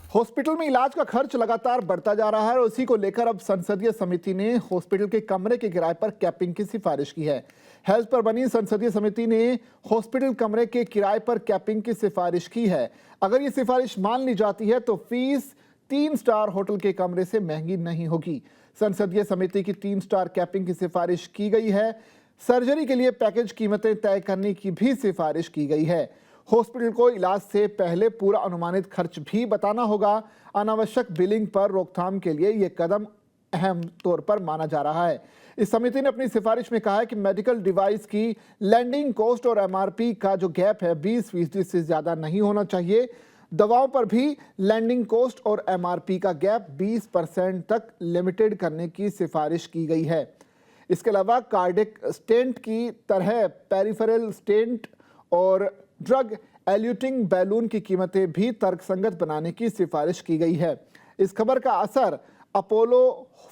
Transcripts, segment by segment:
Hospital में इलाज का खर्च लगातार बढ़ता जा रहा है और उसी को लेकर अब संसदीय समिति ने हॉस्पिटल के कमरे के किराए पर कैपिंग की सिफारिश की है। हेल्थ पर बनी संसदीय समिति ने हॉस्पिटल कमरे के किराए पर कैपिंग की सिफारिश की है। अगर ये सिफारिश मान ली जाती है तो फीस 3 स्टार होटल के कमरे से महंगी नहीं होगी। संसदीय समिति की 3 स्टार कैपिंग की सिफारिश की गई है। सर्जरी के लिए पैकेज कीमतें तय करने की भी सिफारिश की गई है। हॉस्पिटल को इलाज से पहले पूरा अनुमानित खर्च भी बताना होगा। अनावश्यक बिलिंग पर रोकथाम के लिए यह कदम अहम तौर पर माना जा रहा है। इस समिति ने अपनी सिफारिश में कहा है कि मेडिकल डिवाइस की लैंडिंग कॉस्ट और एमआरपी का जो गैप है 20% से ज्यादा नहीं होना चाहिए। दवाओं पर भी लैंडिंग कॉस्ट और एमआरपी का गैप 20% तक लिमिटेड करने की सिफारिश की गई है। इसके अलावा कार्डियक स्टेंट की तरह पेरिफेरल स्टेंट और ड्रग एल्यूटिंग बैलून की कीमतें भी तर्कसंगत बनाने की सिफारिश की गई है। इस खबर का असर Apollo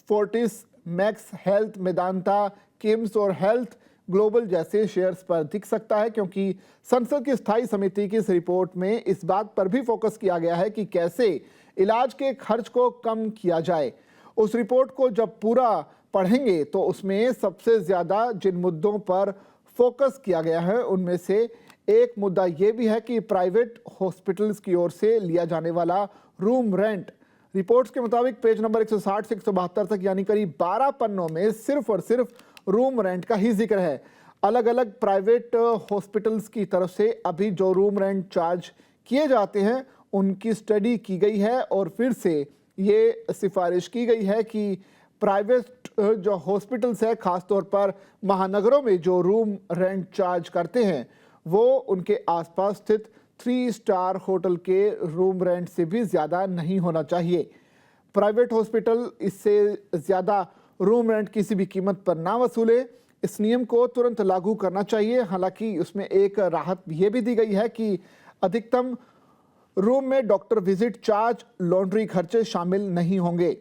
Fortis, max health, Medanta, KIMS और हेल्थ ग्लोबल जैसे शेयर्स पर दिख सकता है, क्योंकि संसद की स्थायी समिति की इस रिपोर्ट में इस बात पर भी फोकस किया गया है कि कैसे इलाज के खर्च को कम किया जाए। उस रिपोर्ट को जब पूरा पढ़ेंगे तो उसमें सबसे ज्यादा जिन मुद्दों पर फोकस किया गया है उनमें से एक मुद्दा यह भी है कि प्राइवेट हॉस्पिटल्स की ओर से लिया जाने वाला रूम रेंट। रिपोर्ट्स के मुताबिक पेज नंबर 160 से 172 तक यानी करीब 12 पन्नों में सिर्फ और सिर्फ रूम रेंट का ही जिक्र है। अलग अलग प्राइवेट हॉस्पिटल्स की तरफ से अभी जो रूम रेंट चार्ज किए जाते हैं उनकी स्टडी की गई है और फिर से ये सिफारिश की गई है कि प्राइवेट जो हॉस्पिटल्स है, खासतौर पर महानगरों में जो रूम रेंट चार्ज करते हैं वो उनके आसपास स्थित 3 स्टार होटल के रूम रेंट से भी ज़्यादा नहीं होना चाहिए। प्राइवेट हॉस्पिटल इससे ज़्यादा रूम रेंट किसी भी कीमत पर ना वसूले। इस नियम को तुरंत लागू करना चाहिए। हालांकि उसमें एक राहत ये भी दी गई है कि अधिकतम रूम में डॉक्टर विजिट चार्ज, लॉन्ड्री खर्चे शामिल नहीं होंगे।